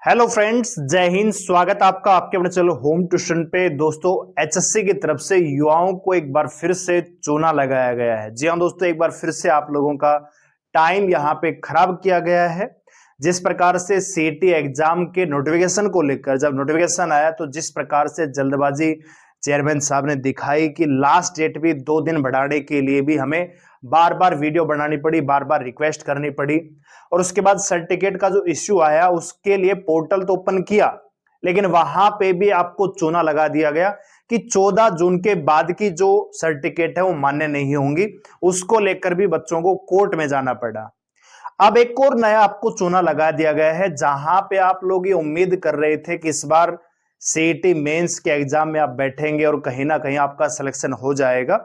Hello friends, जय हिंद। स्वागत आपका आपके अपने चैनल होम ट्यूशन पे। दोस्तों, एचएससी की तरफ से युवाओं को एक बार फिर से चूना लगाया गया है। जी हाँ दोस्तों, एक बार फिर से आप लोगों का टाइम यहाँ पे खराब किया गया है। जिस प्रकार से सीईटी एग्जाम के नोटिफिकेशन को लेकर जब नोटिफिकेशन आया तो जिस प्रकार से जल्दबाजी चेयरमैन साहब ने दिखाई कि लास्ट डेट भी 2 दिन बढ़ाने के लिए भी हमें बार बार वीडियो बनानी पड़ी, बार बार रिक्वेस्ट करनी पड़ी। और उसके बाद सर्टिफिकेट का जो इश्यू आया उसके लिए पोर्टल तो ओपन किया, लेकिन वहां पे भी आपको चूना लगा दिया गया कि 14 जून के बाद की जो सर्टिफिकेट है वो मान्य नहीं होंगी। उसको लेकर भी बच्चों को कोर्ट में जाना पड़ा। अब एक और नया आपको चूना लगा दिया गया है, जहां पे आप लोग ये उम्मीद कर रहे थे कि इस बार सीईटी मेंस के एग्जाम में आप बैठेंगे और कहीं ना कहीं आपका सिलेक्शन हो जाएगा।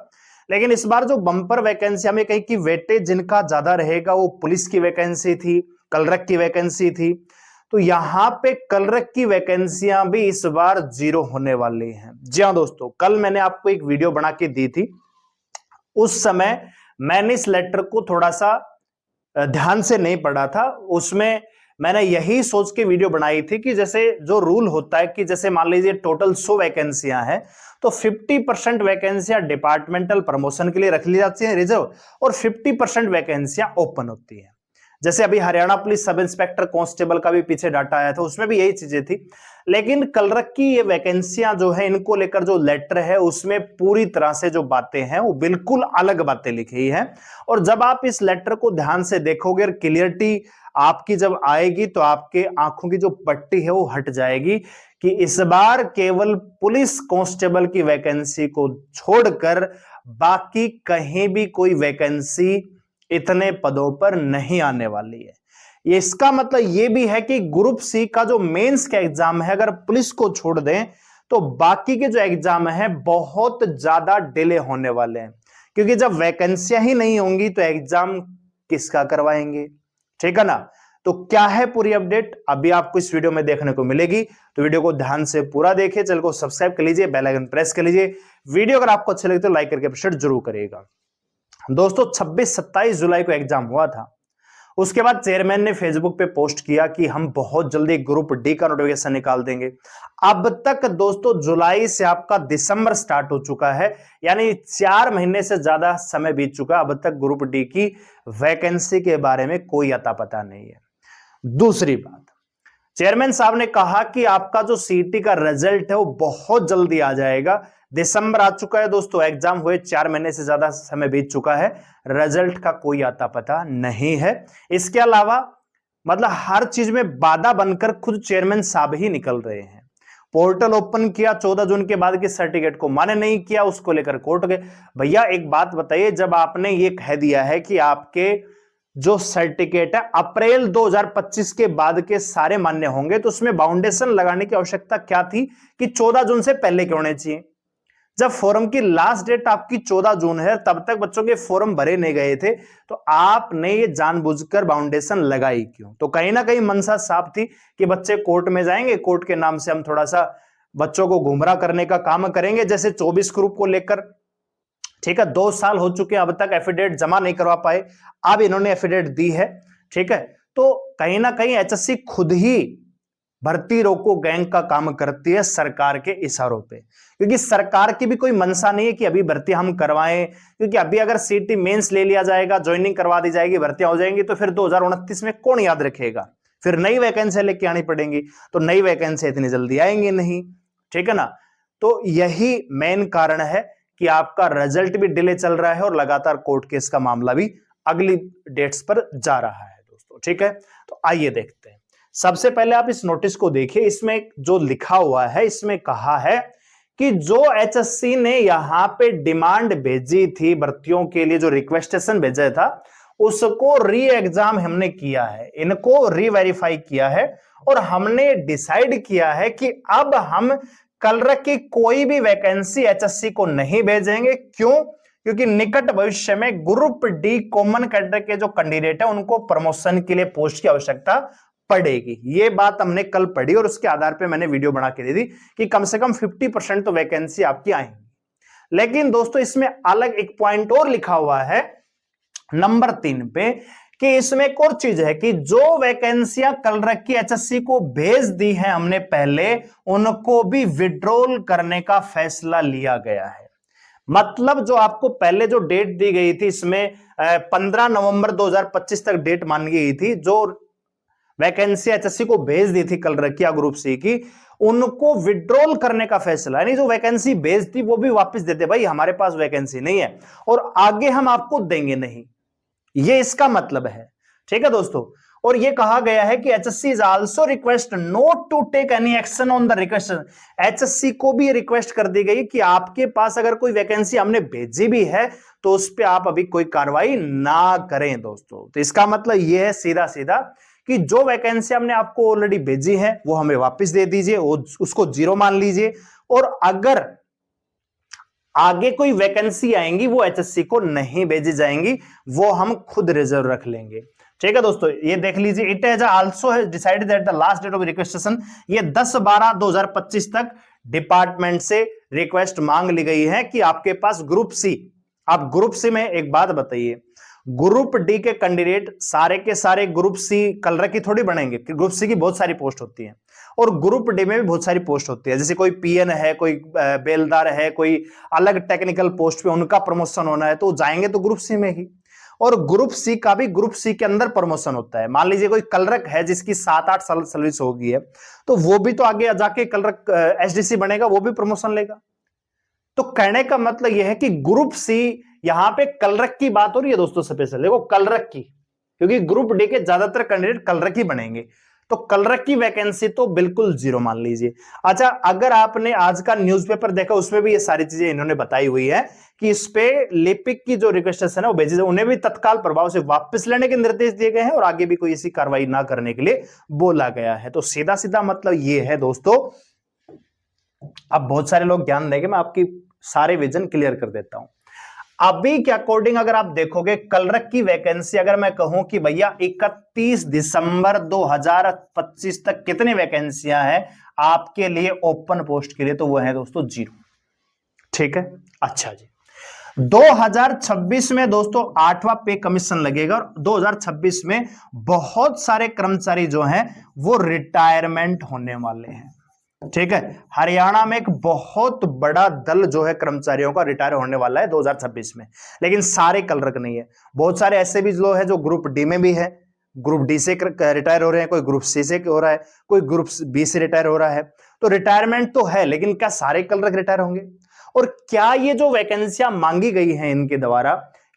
लेकिन इस बार जो बम्पर वैकेंसी हमें कहीं की वेटेज जिनका ज्यादा रहेगा वो पुलिस की वैकेंसी थी, क्लर्क की वैकेंसी थी। तो यहां पे क्लर्क की वैकेंसियां भी इस बार 0 होने वाली हैं। जी हाँ दोस्तों, कल मैंने आपको एक वीडियो बना के दी थी। उस समय मैंने इस लेटर को थोड़ा सा ध्यान से नहीं पढ़ा था। उसमें मैंने यही सोच के वीडियो बनाई थी कि जैसे जो रूल होता है कि जैसे मान लीजिए टोटल 100 वैकेंसियां हैं तो 50% वैकेंसियां डिपार्टमेंटल प्रमोशन के लिए रख ली जाती हैं रिजर्व, और 50% वैकेंसियां ओपन होती हैं। जैसे अभी Haryana police sub inspector constable का भी पीछे डाटा आया था, उसमें भी यही चीजें थी। लेकिन क्लर्क की ये वैकेंसियां जो है, इनको लेकर जो लेटर है उसमें पूरी तरह से जो बातें हैं वो बिल्कुल अलग बातें लिखी हैं। और जब आप इस लेटर को ध्यान से देखोगे और क्लियरिटी आपकी जब आएगी तो आपके आंखों की जो पट्टी है वो हट जाएगी कि इस बार केवल पुलिस कांस्टेबल की वैकेंसी को छोड़कर बाकी कहीं भी कोई वैकेंसी इतने पदों पर नहीं आने वाली है। ये इसका मतलब ये भी है कि ग्रुप सी का जो मेंस का एग्जाम है, अगर पुलिस को छोड़ दें तो बाकी के जो एग्जाम है बहुत ज्यादा डिले होने वाले हैं। क्योंकि जब वैकेंसियां ही नहीं होंगी तो एग्जाम किसका करवाएंगे, ठीक है ना। तो क्या है पूरी अपडेट अभी आपको इस वीडियो में देखने को मिलेगी। तो वीडियो को ध्यान से पूरा देखिए, चैनल को सब्सक्राइब कर लीजिए, बेल आइकन प्रेस कर लीजिए। वीडियो अगर आपको अच्छी लगे तो लाइक करके अप्रिशिएट जरूर करिएगा। दोस्तों, 26-27 जुलाई को एग्जाम हुआ था। उसके बाद चेयरमैन ने फेसबुक पे पोस्ट किया कि हम बहुत जल्दी ग्रुप डी का नोटिफिकेशन निकाल देंगे। अब तक दोस्तों जुलाई से आपका दिसंबर स्टार्ट हो चुका है, यानी 4 महीने से ज्यादा समय बीत चुका। अब तक ग्रुप डी की वैकेंसी के बारे में कोई अता पता नहीं है। दूसरी बात, चेयरमैन साहब ने कहा कि आपका जो सीईटी का रिजल्ट है वो बहुत जल्दी आ जाएगा। दिसंबर आ चुका है दोस्तों, एग्जाम हुए 4 महीने से ज्यादा समय बीत चुका है, रिजल्ट का कोई आता पता नहीं है। इसके अलावा मतलब हर चीज में बाधा बनकर खुद चेयरमैन साहब ही निकल रहे हैं। पोर्टल ओपन किया 14 जून के बाद के सर्टिफिकेट को मान्य नहीं किया, उसको लेकर कोर्ट गए। भैया एक बात बताइए, जब आपने ये कह दिया है कि आपके जो सर्टिफिकेट है अप्रैल 2025 के बाद के सारे मान्य होंगे, तो उसमें बाउंडेशन लगाने की आवश्यकता क्या थी कि 14 जून से पहले क्यों होने चाहिए। जब फॉर्म की लास्ट डेट आपकी 14 जून है, तब तक बच्चों के फॉर्म भरे नहीं गए थे, तो आपने ये जानबूझकर बाउंडेशन लगाई क्यों। तो कहीं ना कहीं मंशा साफ थी कि बच्चे कोर्ट में जाएंगे, कोर्ट के नाम से हम थोड़ा सा बच्चों को गुमराह करने का काम करेंगे। जैसे 24 ग्रुप को लेकर, ठीक है, 2 साल हो चुके हैं, अब तक एफिडेविट जमा नहीं करवा पाए, अब इन्होंने एफिडेविट दी है, ठीक है। तो कहीं ना कहीं एचएससी खुद ही भर्ती रोको गैंग का काम करती है सरकार के इशारों पे, क्योंकि सरकार की भी कोई मंशा नहीं है कि अभी भर्ती हम करवाएं। क्योंकि अभी अगर सीईटी मेंस ले लिया जाएगा, ज्वाइनिंग करवा दी जाएगी, भर्तियां हो जाएंगी, तो फिर 2029 में कौन याद रखेगा। फिर नई वैकेंसी लेके आनी पड़ेंगी, तो नई वैकेंसी इतनी जल्दी आएंगी नहीं, ठीक है ना। तो यही मेन कारण है कि आपका रिजल्ट भी डिले चल रहा है और लगातार कोर्ट केस का मामला भी अगली डेट्स पर जा रहा है दोस्तों, ठीक है। तो आइए देखते हैं। सबसे पहले आप इस नोटिस को देखिए, इसमें जो लिखा हुआ है, इसमें कहा है कि जो एचएससी ने यहां पे डिमांड भेजी थी भर्तियों के लिए, जो रिक्वेस्टेशन भेजा था, उसको री एग्जाम हमने किया है, इनको री वेरीफाई किया है, और हमने डिसाइड किया है कि अब हम क्लर्क की कोई भी वैकेंसी एचएससी को नहीं भेजेंगे। क्यों? क्योंकि निकट भविष्य में ग्रुप डी कॉमन कैडर के जो कैंडिडेट है उनको प्रमोशन के लिए पोस्ट की आवश्यकता पड़ेगी। ये बात हमने कल पढ़ी और उसके आधार पे मैंने वीडियो बना के दे दी कि कम से कम 50% तो वैकेंसी आपकी आएंगी। लेकिन दोस्तों इसमें अलग एक पॉइंट और लिखा हुआ है नंबर 3 पे कि इसमें एक और चीज है कि जो वैकेंसियां कलरक की एचएससी को भेज दी हैं हमने पहले, उनको भी विड्रॉल करने का फैसला लिया गया है। मतलब जो आपको पहले जो डेट दी गई थी, इसमें 15 नवंबर 2025 तक डेट मानी गई थी, जो वैकेंसी एचएससी को भेज दी थी कलरक की या ग्रुप सी की, उनको विड्रॉल करने का फैसला, यानी जो वैकेंसी भेज थी वो भी वापस देते, भाई हमारे पास वैकेंसी नहीं है और आगे हम आपको देंगे नहीं, ये इसका मतलब है। ठीक है दोस्तों, और ये कहा गया है कि HSC is also request not to take any action on the request. HSC को भी रिक्वेस्ट कर दी गई कि आपके पास अगर कोई वैकेंसी हमने भेजी भी है तो उस पर आप अभी कोई कार्रवाई ना करें दोस्तों। तो इसका मतलब ये है सीधा सीधा कि जो वैकेंसी हमने आपको ऑलरेडी भेजी है वो हमें वापस दे दीजिए, उसको जीरो मान लीजिए, और अगर आगे कोई वैकेंसी आएंगी वो एचएससी को नहीं भेजी जाएंगी, वो हम खुद रिजर्व रख लेंगे। ठीक है दोस्तों, ये देख लीजिए, it has also decided that the last date of requisition, ये 10/12/2025 तक डिपार्टमेंट से रिक्वेस्ट मांग ली गई है कि आपके पास ग्रुप सी, आप ग्रुप सी में एक बात बताइए, ग्रुप डी के कैंडिडेट सारे के सारे ग्रुप सी कलरक की थोड़ी बनेंगे, ग्रुप सी की बहुत सारी पोस्ट होती है और ग्रुप डी में भी बहुत सारी पोस्ट होती है, जैसे कोई पीएन है, कोई बेलदार है, कोई अलग टेक्निकल पोस्ट पे उनका प्रमोशन होना है तो जाएंगे तो ग्रुप सी में ही, और ग्रुप सी का भी ग्रुप सी के अंदर प्रमोशन होता है। मान लीजिए कोई कलरक है जिसकी 7-8 साल सर्विस हो गई है तो वो भी तो आगे जाके कलरक एसडीसी बनेगा, वो भी प्रमोशन लेगा। तो कहने का मतलब यह है कि ग्रुप सी, यहां पे कलरक की बात हो रही है दोस्तों, स्पेशल देखो कलरक की, क्योंकि ग्रुप डी के ज्यादातर कैंडिडेट कलरक ही बनेंगे, तो कलरक की वैकेंसी तो बिल्कुल जीरो मान लीजिए। अच्छा, अगर आपने आज का न्यूज़पेपर देखा उसमें भी ये सारी चीजें इन्होंने बताई हुई है कि इस पे लिपिक की जो रिक्वेस्ट है वो भेजी, उन्हें भी तत्काल प्रभाव से वापस लेने के निर्देश दिए गए हैं और आगे भी कोई ऐसी कार्रवाई ना करने के लिए बोला गया है। तो सीधा सीधा मतलब ये है दोस्तों, अब बहुत सारे लोग ज्ञान देंगे, मैं आपकी सारे विजन क्लियर कर देता हूं। अभी के अकॉर्डिंग अगर आप देखोगे कलरक की वैकेंसी, अगर मैं कहूं कि भैया 31 दिसंबर 2025 तक कितनी वैकेंसियां हैं आपके लिए ओपन पोस्ट के लिए, तो वो है दोस्तों 0। ठीक है, अच्छा जी, 2026 में दोस्तों 8वां पे कमीशन लगेगा और 2026 में बहुत सारे कर्मचारी जो हैं वो रिटायरमेंट होने वाले हैं। ठीक है, हरियाणा में एक बहुत बड़ा दल जो है कर्मचारियों का रिटायर होने वाला है 2026 में, लेकिन सारे कलरक नहीं है, बहुत सारे ऐसे भी लोग हैं जो ग्रुप डी में भी है, ग्रुप डी से रिटायर हो रहे हैं, कोई ग्रुप सी से हो रहा है, कोई ग्रुप बी से रिटायर हो रहा है। तो रिटायरमेंट तो है, लेकिन क्या सारे कलरक रिटायर होंगे? और क्या ये जो वैकेंसियां मांगी गई हैं इनके द्वारा,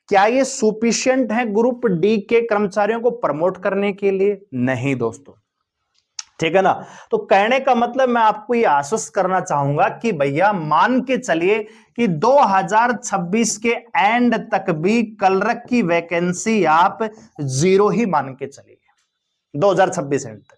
क्या ये सुफिशियंट है ग्रुप डी के कर्मचारियों को प्रमोट करने के लिए? नहीं दोस्तों, ठीक है ना। तो कहने का मतलब मैं आपको ये आश्वस्त करना चाहूंगा कि भैया मान के चलिए कि 2026 के एंड तक भी कलरक की वैकेंसी आप 0 ही मान के चलिए, 2026 एंड तक।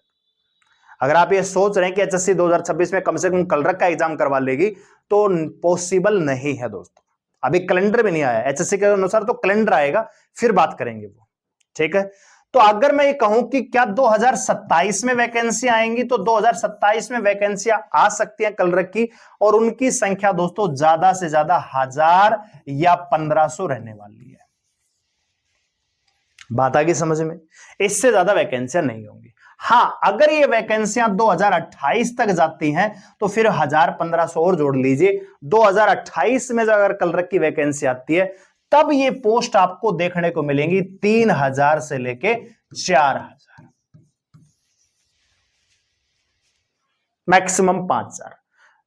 अगर आप ये सोच रहे हैं कि एचएससी 2026 में कम से कम कलरक का एग्जाम करवा लेगी, तो पॉसिबल नहीं है दोस्तों। अभी कैलेंडर भी नहीं आया एचएससी के अनुसार, तो कैलेंडर आएगा फिर बात करेंगे वो। ठीक है, तो अगर मैं ये कहूं कि क्या 2027 में वैकेंसी आएंगी, तो 2027 में वैकेंसियां आ सकती हैं कलरक की, और उनकी संख्या दोस्तों ज्यादा से ज्यादा 1000 या 1500 रहने वाली है। बात आ गई समझ में? इससे ज्यादा वैकेंसियां नहीं होंगी। हां, अगर ये वैकेंसियां 2028 तक जाती हैं तो फिर 1000-1500 और जोड़ लीजिए। 2028 में अगर कलरक की वैकेंसी आती है तब ये पोस्ट आपको देखने को मिलेंगी 3000 से लेके 4000, मैक्सिमम 5000।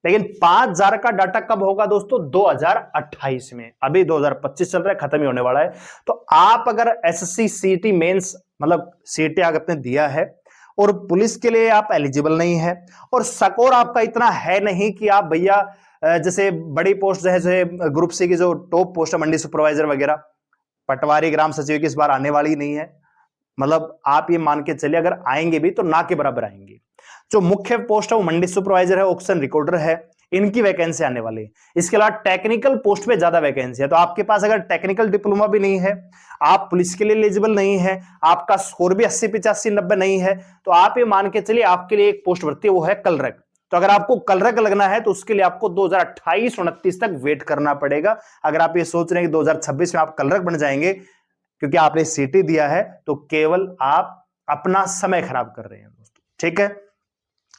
लेकिन 5000 का डाटा कब होगा दोस्तों? 2028 में। अभी 2025 चल रहा है, खत्म ही होने वाला है। तो आप अगर एसएससी सीटी मेंस मतलब सीटी अगर आपने दिया है और पुलिस के लिए आप एलिजिबल नहीं है और स्कोर आपका इतना है नहीं कि आप भैया जैसे बड़ी पोस्ट जो है ग्रुप सी की जो टॉप पोस्ट है मंडी सुपरवाइजर वगैरह, पटवारी ग्राम सचिव की इस बार आने वाली नहीं है, मतलब आप ये मान के चलिए अगर आएंगे भी तो ना के बराबर आएंगे। जो मुख्य पोस्ट है वो मंडी सुपरवाइजर है, ऑक्शन रिकॉर्डर है, इनकी वैकेंसी आने वाली है। इसके अलावा टेक्निकल पोस्ट पे ज्यादा वैकेंसी है। तो आपके पास अगर टेक्निकल डिप्लोमा भी नहीं है, आप पुलिस के लिए एलिजिबल नहीं है, आपका स्कोर भी 80, 85, 90 नहीं है, तो आप ये मान के चलिए आपके लिए एक पोस्ट भर्ती है, वो है कलरक। तो अगर आपको कलरक लगना है तो उसके लिए आपको 2028-29 तक वेट करना पड़ेगा। अगर आप ये सोच रहे हैं कि 2026 में आप कलरक बन जाएंगे, क्योंकि आपने सीटी दिया है तो केवल आप अपना समय खराब कर रहे हैं दोस्तों, ठीक है।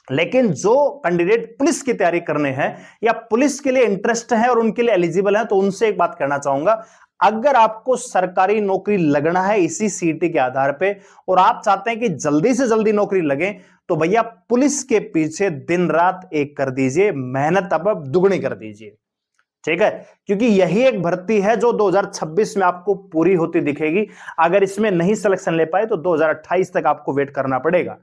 लेकिन जो कैंडिडेट पुलिस की तैयारी करने हैं या पुलिस के लिए इंटरेस्ट है और उनके लिए एलिजिबल है, तो उनसे एक बात कहना चाहूंगा, अगर आपको सरकारी नौकरी लगना है इसी सीटी के आधार पे और आप चाहते हैं कि जल्दी से जल्दी नौकरी लगे, तो भैया पुलिस के पीछे दिन रात एक कर दीजिए, मेहनत अब दुगनी कर दीजिए, ठीक है। क्योंकि यही एक भर्ती है जो 2026 में आपको पूरी होती दिखेगी। अगर इसमें नहीं सिलेक्शन ले पाए तो 2028 तक आपको वेट करना पड़ेगा।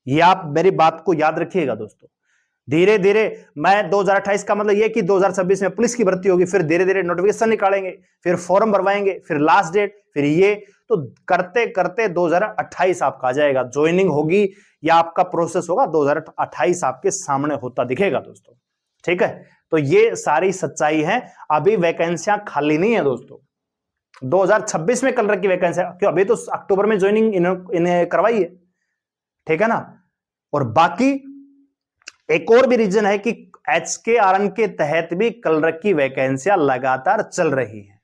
ये आप मेरी बात को याद रखिएगा दोस्तों। धीरे धीरे मैं 2028 का मतलब ये कि 2026 में पुलिस की भर्ती होगी, फिर धीरे धीरे नोटिफिकेशन निकालेंगे, फिर फॉर्म भरवाएंगे, फिर लास्ट डेट, फिर ये तो करते करते 2028 आपका आ जाएगा। ज्वाइनिंग होगी या आपका प्रोसेस होगा 2028 आपके सामने होता दिखेगा दोस्तों, ठीक है। तो ये सारी सच्चाई है। अभी वैकेंसियां खाली नहीं है दोस्तों, 2026 में कल रखी वैकेंसियां, क्यों अभी तो अक्टूबर में ज्वाइनिंग इन्हें करवाई है, ठीक है ना। और बाकी एक और भी रीजन है कि HKRN के तहत भी कलरक की वैकेंसियां लगातार चल रही हैं,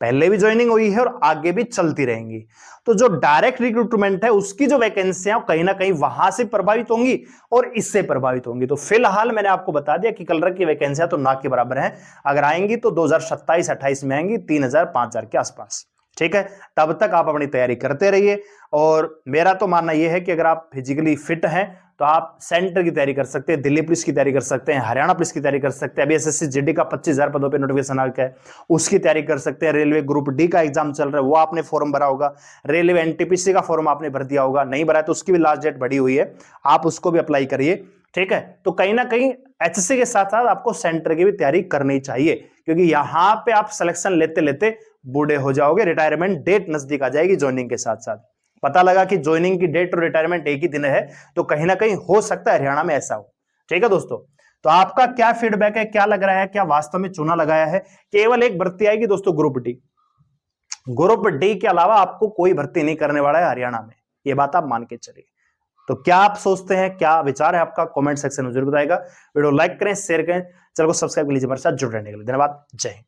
पहले भी ज्वाइनिंग हुई है और आगे भी चलती रहेंगी। तो जो डायरेक्ट रिक्रूटमेंट है उसकी जो वैकेंसियां कहीं ना कहीं वहां से प्रभावित होंगी और इससे प्रभावित होंगी। तो फिलहाल मैंने आपको बता दिया कि कलरक की वैकेंसियां तो ना के बराबर हैं, अगर आएंगी तो 2027-28 में आएंगी 3000-5000 के आसपास, ठीक है। तब तक आप अपनी तैयारी करते रहिए। और मेरा तो मानना यह है कि अगर आप फिजिकली फिट हैं तो आप सेंटर की तैयारी कर सकते हैं, दिल्ली पुलिस की तैयारी कर सकते हैं, हरियाणा पुलिस की तैयारी कर सकते हैं। अभी SSC GD का 25,000 पदों पे नोटिफिकेशन आ गया है, उसकी तैयारी कर सकते हैं। रेलवे ग्रुप डी का एग्जाम चल रहा है, वो आपने फॉर्म भरा होगा। रेलवे NTPC का फॉर्म आपने भर दिया होगा, नहीं भरा है तो उसकी भी लास्ट डेट बढ़ी हुई है, आप उसको भी अप्लाई करिए, ठीक है। तो कहीं ना कहीं HSC के साथ साथ आपको सेंटर की भी तैयारी करनी चाहिए, क्योंकि यहां पे आप सिलेक्शन लेते लेते बूढ़े हो जाओगे, रिटायरमेंट डेट नजदीक आ जाएगी ज्वाइनिंग के साथ साथ। पता लगा कि ज्वाइनिंग की डेट और रिटायरमेंट एक ही दिन है, तो कहीं ना कहीं हो सकता है हरियाणा में ऐसा हो, ठीक है दोस्तों। तो आपका क्या फीडबैक है, क्या लग रहा है, क्या वास्तव में चूना लगाया है? केवल एक भर्ती आएगी दोस्तों, ग्रुप डी। ग्रुप डी के अलावा आपको कोई भर्ती नहीं करने वाला है हरियाणा में, ये बात आप मान के चलिए। तो क्या आप सोचते हैं, क्या विचार है आपका, कमेंट सेक्शन में जरूर बताएगा। वीडियो लाइक करें, शेयर करें, चैनल को सब्सक्राइब कर लीजिए, हमारे साथ जुड़ रहने के लिए धन्यवाद। जय हिंद।